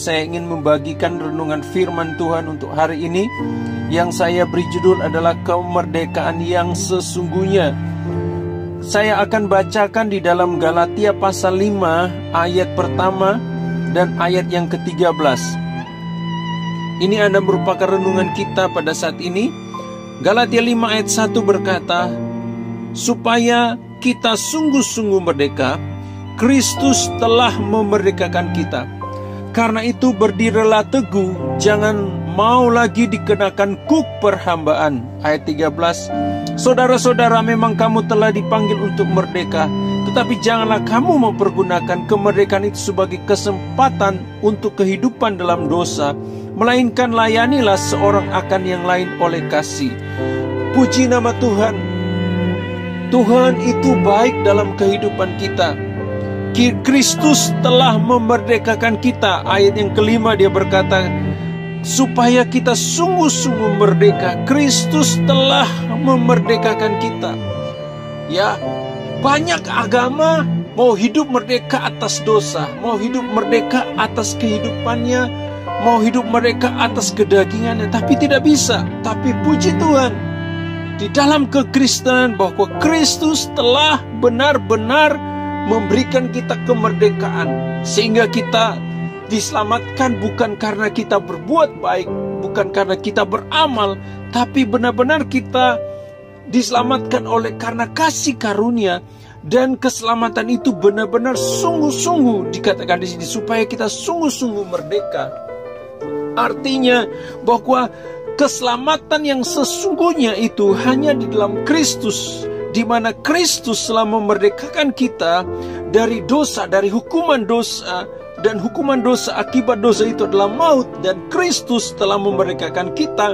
saya ingin membagikan renungan firman Tuhan untuk hari ini, yang saya beri judul adalah kemerdekaan yang sesungguhnya. Saya akan bacakan di dalam Galatia pasal 5 ayat pertama dan ayat yang ke-13. Ini adalah merupakan renungan kita pada saat ini. Galatia 5 ayat 1 berkata, supaya kita sungguh-sungguh merdeka, Kristus telah memerdekakan kita. Karena itu berdirilah teguh, jangan mau lagi dikenakan kuk perhambaan. Ayat 13, saudara-saudara, memang kamu telah dipanggil untuk merdeka, tetapi janganlah kamu mempergunakan kemerdekaan itu sebagai kesempatan untuk kehidupan dalam dosa, melainkan layanilah seorang akan yang lain oleh kasih. Puji nama Tuhan. Tuhan itu baik dalam kehidupan kita. Kristus telah memerdekakan kita. Ayat yang kelima dia berkata, supaya kita sungguh-sungguh merdeka. Kristus telah memerdekakan kita. Ya, banyak agama mau hidup merdeka atas dosa, mau hidup merdeka atas kehidupannya, mau hidup merdeka atas kedagingannya, tapi tidak bisa. Tapi puji Tuhan, di dalam kekristenan bahwa Kristus telah benar-benar memberikan kita kemerdekaan, sehingga kita diselamatkan bukan karena kita berbuat baik, bukan karena kita beramal, tapi benar-benar kita diselamatkan oleh karena kasih karunia. Dan keselamatan itu benar-benar sungguh-sungguh, dikatakan di sini, supaya kita sungguh-sungguh merdeka. Artinya bahwa keselamatan yang sesungguhnya itu hanya di dalam Kristus, di mana Kristus telah memerdekakan kita dari dosa, dari hukuman dosa, dan hukuman dosa akibat dosa itu adalah maut. Dan Kristus telah memerdekakan kita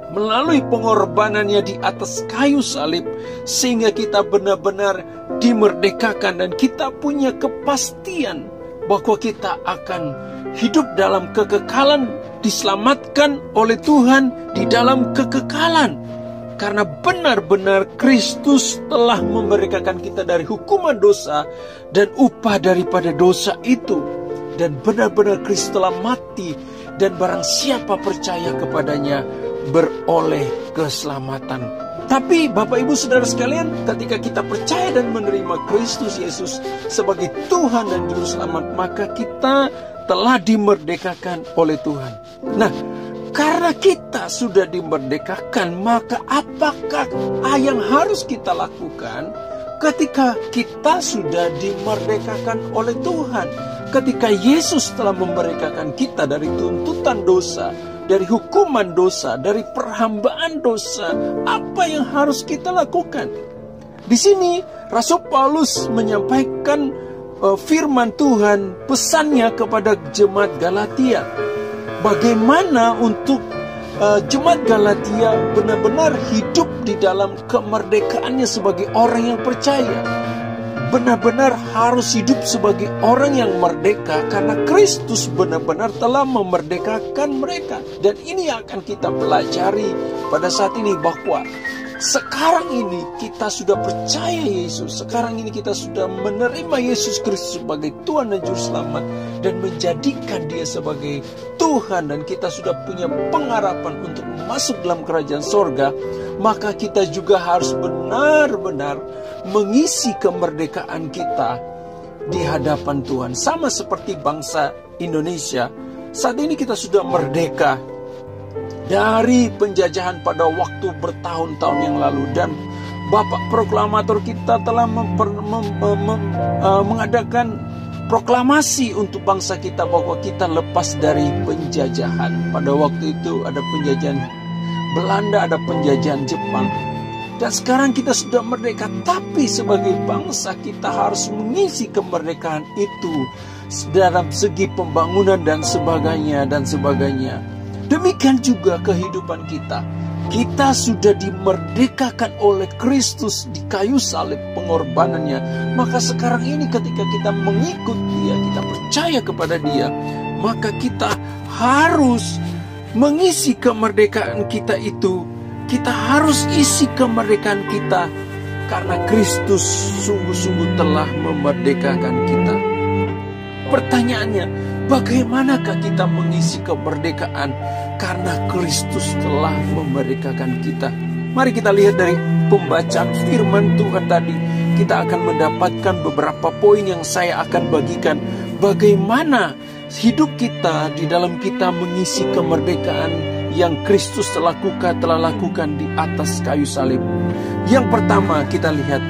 melalui pengorbanannya di atas kayu salib, sehingga kita benar-benar dimerdekakan dan kita punya kepastian bahwa kita akan hidup dalam kekekalan, diselamatkan oleh Tuhan di dalam kekekalan. Karena benar-benar Kristus telah memerdekakan kita dari hukuman dosa dan upah daripada dosa itu. Dan benar-benar Kristus telah mati, dan barang siapa percaya kepadanya beroleh keselamatan. Tapi Bapak Ibu Saudara sekalian, ketika kita percaya dan menerima Kristus Yesus sebagai Tuhan dan Juru Selamat, maka kita telah dimerdekakan oleh Tuhan. Nah, karena kita sudah dimerdekakan, maka apakah yang harus kita lakukan ketika kita sudah dimerdekakan oleh Tuhan? Ketika Yesus telah memerdekakan kita dari tuntutan dosa, dari hukuman dosa, dari perhambaan dosa, apa yang harus kita lakukan? Di sini Rasul Paulus menyampaikan firman Tuhan, pesannya kepada jemaat Galatia. Bagaimana untuk jemaat Galatia benar-benar hidup di dalam kemerdekaannya sebagai orang yang percaya. Benar-benar harus hidup sebagai orang yang merdeka, karena Kristus benar-benar telah memerdekakan mereka. Dan ini akan kita pelajari pada saat ini, bahwa sekarang ini kita sudah percaya Yesus. Sekarang ini kita sudah menerima Yesus Kristus sebagai Tuhan dan Juru Selamat, dan menjadikan Dia sebagai Tuhan, dan kita sudah punya pengharapan untuk masuk dalam kerajaan sorga. Maka kita juga harus benar-benar mengisi kemerdekaan kita di hadapan Tuhan. Sama seperti bangsa Indonesia, saat ini kita sudah merdeka dari penjajahan pada waktu bertahun-tahun yang lalu. Dan Bapak Proklamator kita telah mengadakan proklamasi untuk bangsa kita bahwa kita lepas dari penjajahan. Pada waktu itu ada penjajahan Belanda, ada penjajahan Jepang. Dan sekarang kita sudah merdeka, tapi sebagai bangsa kita harus mengisi kemerdekaan itu dalam segi pembangunan dan sebagainya dan sebagainya. Demikian juga kehidupan kita. Kita sudah dimerdekakan oleh Kristus di kayu salib, pengorbanannya. Maka sekarang ini ketika kita mengikut Dia, kita percaya kepada Dia, maka kita harus mengisi kemerdekaan kita itu. Kita harus isi kemerdekaan kita, karena Kristus sungguh-sungguh telah memerdekakan kita. Pertanyaannya, Bagaimanakah kita mengisi kemerdekaan? Karena Kristus telah memerdekakan kita. Mari kita lihat dari pembacaan firman Tuhan tadi. Kita akan mendapatkan beberapa poin yang saya akan bagikan. Bagaimana hidup kita di dalam kita mengisi kemerdekaan yang Kristus telah lakukan di atas kayu salib. Yang pertama kita lihat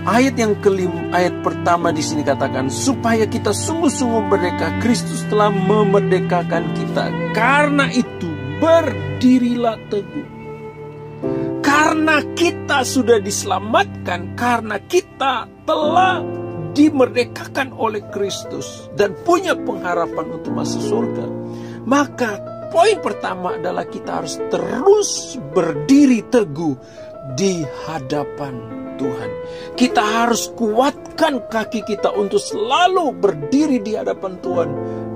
ayat yang kelima, ayat pertama di sini katakan, supaya kita sungguh-sungguh merdeka, Kristus telah memerdekakan kita. Karena itu berdirilah teguh. Karena kita sudah diselamatkan, karena kita telah dimerdekakan oleh Kristus dan punya pengharapan untuk masuk surga, maka poin pertama adalah kita harus terus berdiri teguh di hadapan Tuhan. Kita harus kuatkan kaki kita untuk selalu berdiri di hadapan Tuhan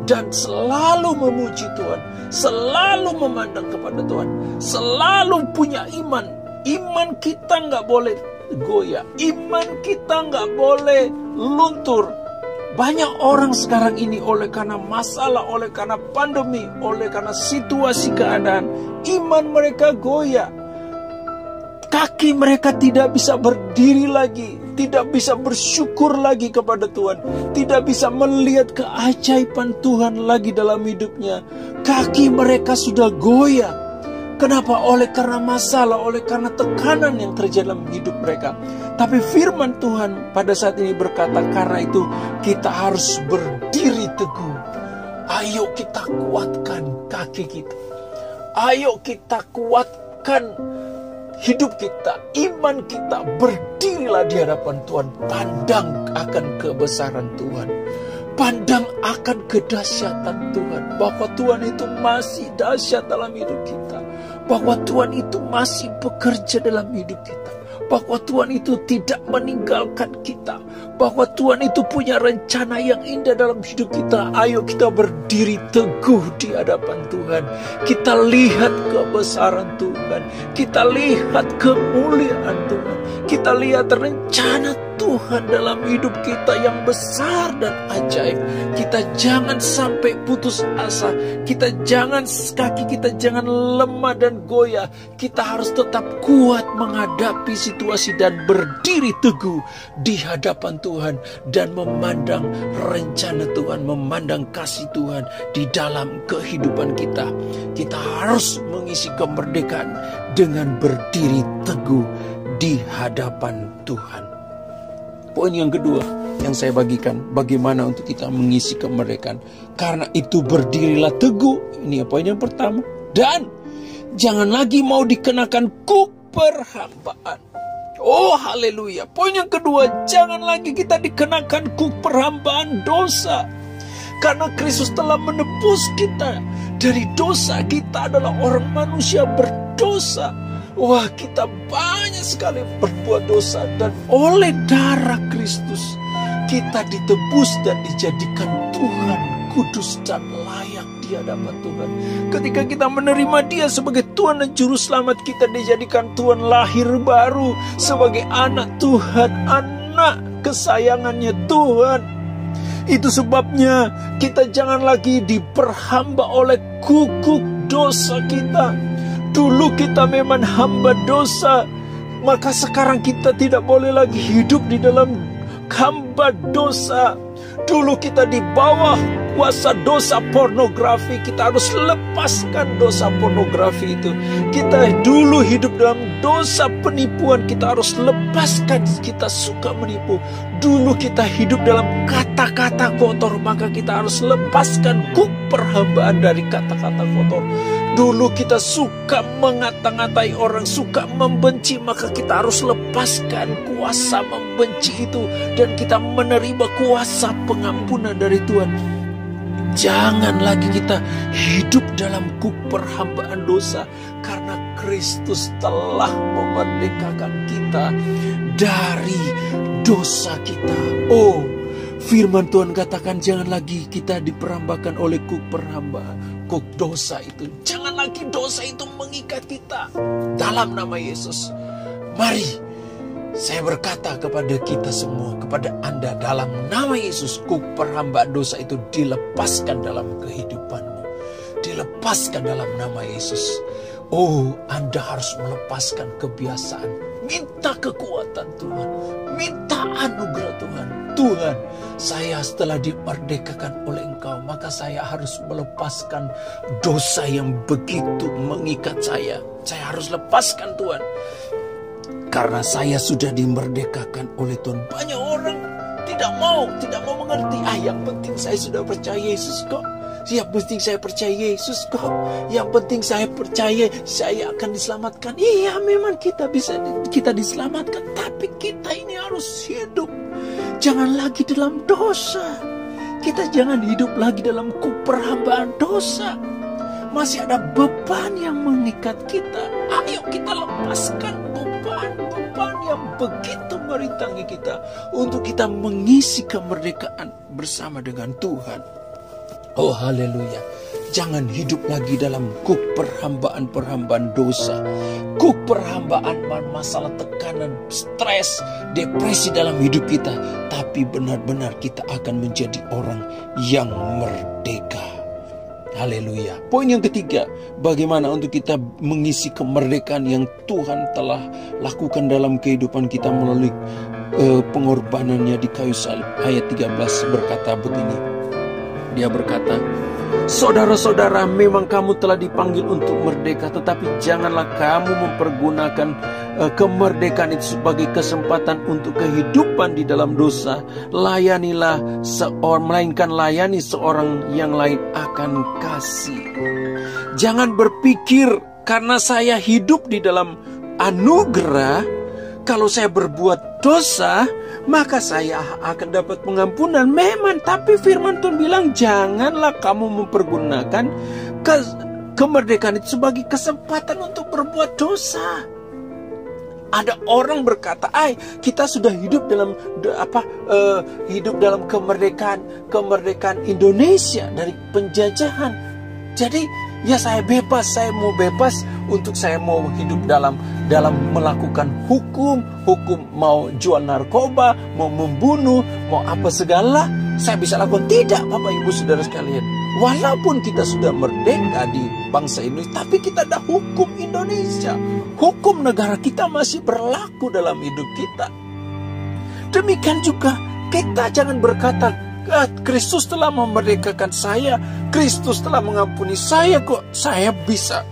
dan selalu memuji Tuhan, selalu memandang kepada Tuhan, selalu punya iman. Iman kita nggak boleh goyah, iman kita nggak boleh luntur. Banyak orang sekarang ini oleh karena masalah, oleh karena pandemi, oleh karena situasi keadaan, iman mereka goyah. Kaki mereka tidak bisa berdiri lagi, tidak bisa bersyukur lagi kepada Tuhan, tidak bisa melihat keajaiban Tuhan lagi dalam hidupnya. Kaki mereka sudah goyah. Kenapa? Oleh karena masalah, oleh karena tekanan yang terjadi dalam hidup mereka. Tapi firman Tuhan pada saat ini berkata, karena itu kita harus berdiri teguh. Ayo kita kuatkan kaki kita. Ayo kita kuatkan hidup kita, iman kita. Berdirilah di hadapan Tuhan. Pandang akan kebesaran Tuhan. Pandang akan kedahsyatan Tuhan. Bahwa Tuhan itu masih dahsyat dalam hidup kita. Bahwa Tuhan itu masih bekerja dalam hidup kita. Bahwa Tuhan itu tidak meninggalkan kita. Bahwa Tuhan itu punya rencana yang indah dalam hidup kita. Ayo kita berdiri teguh di hadapan Tuhan. Kita lihat kebesaran Tuhan. Kita lihat kemuliaan Tuhan. Kita lihat rencana Tuhan dalam hidup kita yang besar dan ajaib. Kita jangan sampai putus asa. Kaki kita jangan lemah dan goyah. Kita harus tetap kuat menghadapi situasi dan berdiri teguh di hadapan Tuhan dan memandang rencana Tuhan, memandang kasih Tuhan di dalam kehidupan kita. Kita harus mengisi kemerdekaan dengan berdiri teguh di hadapan Tuhan. Poin yang kedua yang saya bagikan, bagaimana untuk kita mengisi kemerdekaan. Karena itu berdirilah teguh. Ini poin yang pertama. Dan jangan lagi mau dikenakan kuk perhambaan. Oh haleluya. Poin yang kedua, jangan lagi kita dikenakan kuk perhambaan dosa. Karena Kristus telah menebus kita dari dosa. Kita adalah orang manusia berdosa. Wah, kita banyak sekali berbuat dosa. Dan oleh darah Kristus kita ditebus dan dijadikan Tuhan kudus dan layak di hadapan Tuhan. Ketika kita menerima Dia sebagai Tuhan dan Juru Selamat, kita dijadikan Tuhan lahir baru sebagai anak Tuhan, anak kesayangannya Tuhan. Itu sebabnya kita jangan lagi diperhamba oleh kukuk dosa kita. Dulu kita memang hamba dosa, maka sekarang kita tidak boleh lagi hidup di dalam hamba dosa. Dulu kita di bawah kuasa dosa pornografi, kita harus lepaskan dosa pornografi itu. Kita dulu hidup dalam dosa penipuan, kita harus lepaskan. Kita suka menipu. Dulu kita hidup dalam kata-kata kotor, maka kita harus lepaskan kuk perhambaan dari kata-kata kotor. Dulu kita suka mengata-ngatai orang, suka membenci, maka kita harus lepaskan kuasa membenci itu dan kita menerima kuasa pengampunan dari Tuhan. Jangan lagi kita hidup dalam kuk perhambaan dosa, karena Kristus telah memerdekakan kita dari dosa kita. Oh, firman Tuhan katakan jangan lagi kita diperambakan oleh kuk perhambaan. Kuk dosa itu, jangan lagi dosa itu mengikat kita. Dalam nama Yesus, mari Saya berkata kepada kita semua, kepada Anda, dalam nama Yesus, perhambaan dosa itu dilepaskan dalam kehidupanmu. Dilepaskan dalam nama Yesus. Oh, Anda harus melepaskan kebiasaan. Minta kekuatan Tuhan. Minta anugerah Tuhan. Tuhan, saya setelah dimerdekakan oleh Engkau, maka saya harus melepaskan dosa yang begitu mengikat saya. Saya harus lepaskan Tuhan. Karena saya sudah dimerdekakan oleh Tuhan. Banyak orang tidak mau mengerti. Yang penting saya sudah percaya Yesus kok. Yang penting saya percaya Yesus kok. Yang penting saya percaya saya akan diselamatkan. Iya, memang kita diselamatkan. Tapi kita ini harus hidup. Jangan lagi dalam dosa. Kita jangan hidup lagi dalam perhambaan dosa. Masih ada beban yang mengikat kita. Ayo kita lepaskan beban yang begitu merintangi kita, untuk kita mengisi kemerdekaan bersama dengan Tuhan. Oh haleluya. Jangan hidup lagi dalam perhambaan dosa, perhambaan masalah tekanan, stres, depresi dalam hidup kita. Tapi benar-benar kita akan menjadi orang yang merdeka. Haleluya. Poin yang ketiga, bagaimana untuk kita mengisi kemerdekaan yang Tuhan telah lakukan dalam kehidupan kita melalui pengorbanannya di kayu salib. Ayat 13 berkata begini. Dia berkata, saudara-saudara, memang kamu telah dipanggil untuk merdeka, tetapi janganlah kamu mempergunakan kemerdekaan itu sebagai kesempatan untuk kehidupan di dalam dosa. Layanilah seorang, melainkan layani seorang yang lain akan kasih. Jangan berpikir karena saya hidup di dalam anugerah, kalau saya berbuat dosa maka saya akan dapat pengampunan. Memang, tapi firman Tuhan bilang janganlah kamu mempergunakan kemerdekaan itu sebagai kesempatan untuk berbuat dosa. Ada orang berkata, kita sudah hidup dalam kemerdekaan Indonesia dari penjajahan. Jadi ya saya bebas, saya mau bebas untuk saya mau hidup dalam melakukan hukum mau jual narkoba, mau membunuh, mau apa segala, saya bisa lakukan. Tidak, Bapak Ibu Saudara sekalian. Walaupun kita sudah merdeka di bangsa Indonesia, tapi kita ada hukum Indonesia. Hukum negara kita masih berlaku dalam hidup kita. Demikian juga kita jangan berkata, Kristus telah memerdekakan saya, Kristus telah mengampuni saya, kok saya bisa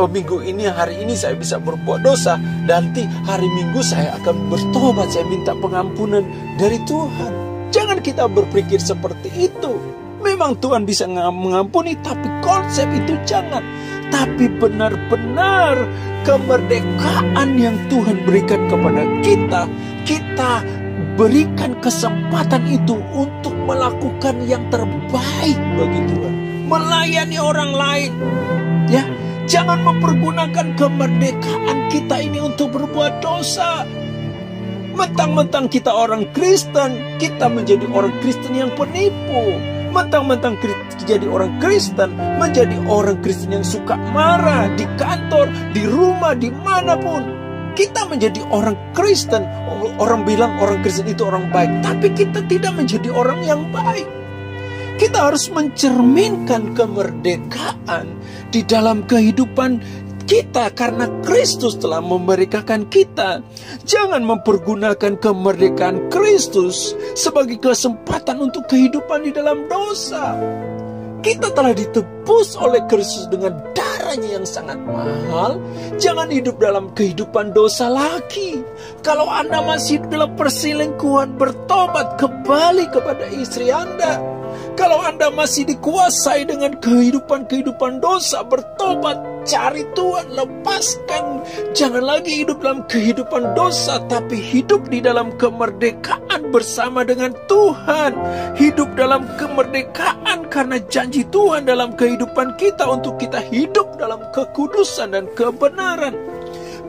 minggu ini, hari ini saya bisa berbuat dosa, nanti hari Minggu saya akan bertobat, saya minta pengampunan dari Tuhan. Jangan kita berpikir seperti itu. Memang Tuhan bisa mengampuni, tapi konsep itu jangan. Tapi benar-benar kemerdekaan yang Tuhan berikan kepada kita, kita berikan kesempatan itu untuk melakukan yang terbaik bagi Tuhan, melayani orang lain. Ya, jangan mempergunakan kemerdekaan kita ini untuk berbuat dosa. Mentang-mentang kita orang Kristen, kita menjadi orang Kristen yang penipu. Mentang-mentang jadi orang Kristen, menjadi orang Kristen yang suka marah di kantor, di rumah, dimanapun. Kita menjadi orang Kristen. Orang bilang orang Kristen itu orang baik, tapi kita tidak menjadi orang yang baik. Kita harus mencerminkan kemerdekaan di dalam kehidupan kita, karena Kristus telah memerdekakan kita. Jangan mempergunakan kemerdekaan Kristus sebagai kesempatan untuk kehidupan di dalam dosa. Kita telah ditebus oleh Kristus dengan darahnya yang sangat mahal. Jangan hidup dalam kehidupan dosa lagi. Kalau Anda masih dalam perselingkuhan, bertobat kembali kepada istri Anda. Kalau Anda masih dikuasai dengan kehidupan dosa, bertobat, cari Tuhan, lepaskan. Jangan lagi hidup dalam kehidupan dosa, tapi hidup di dalam kemerdekaan bersama dengan Tuhan. Hidup dalam kemerdekaan karena janji Tuhan dalam kehidupan kita untuk kita hidup dalam kekudusan dan kebenaran.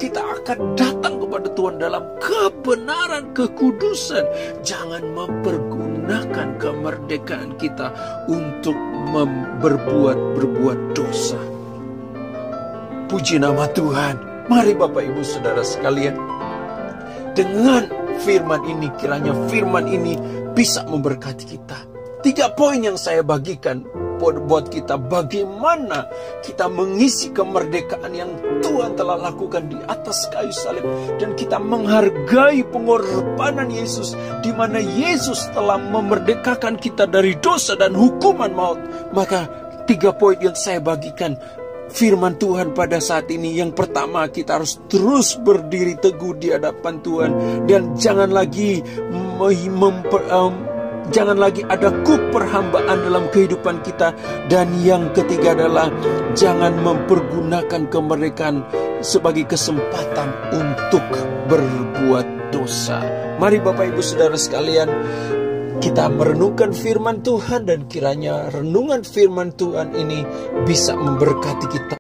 Kita akan datang kepada Tuhan dalam kebenaran, kekudusan. Jangan mempergunakan kemerdekaan kita untuk berbuat dosa. Puji nama Tuhan. Mari Bapak Ibu Saudara sekalian, dengan firman ini. Kiranya firman ini bisa memberkati kita. 3 poin yang saya bagikan buat kita, bagaimana kita mengisi kemerdekaan yang Tuhan telah lakukan di atas kayu salib, dan kita menghargai pengorbanan Yesus, di mana Yesus telah memerdekakan kita dari dosa dan hukuman maut. Maka 3 poin yang saya bagikan firman Tuhan pada saat ini. Yang pertama, kita harus terus berdiri teguh di hadapan Tuhan, dan jangan lagi ada perhambaan dalam kehidupan kita. Dan yang ketiga adalah jangan mempergunakan kemerdekaan sebagai kesempatan untuk berbuat dosa. Mari Bapak Ibu Saudara sekalian, kita merenungkan firman Tuhan, dan kiranya renungan firman Tuhan ini bisa memberkati kita.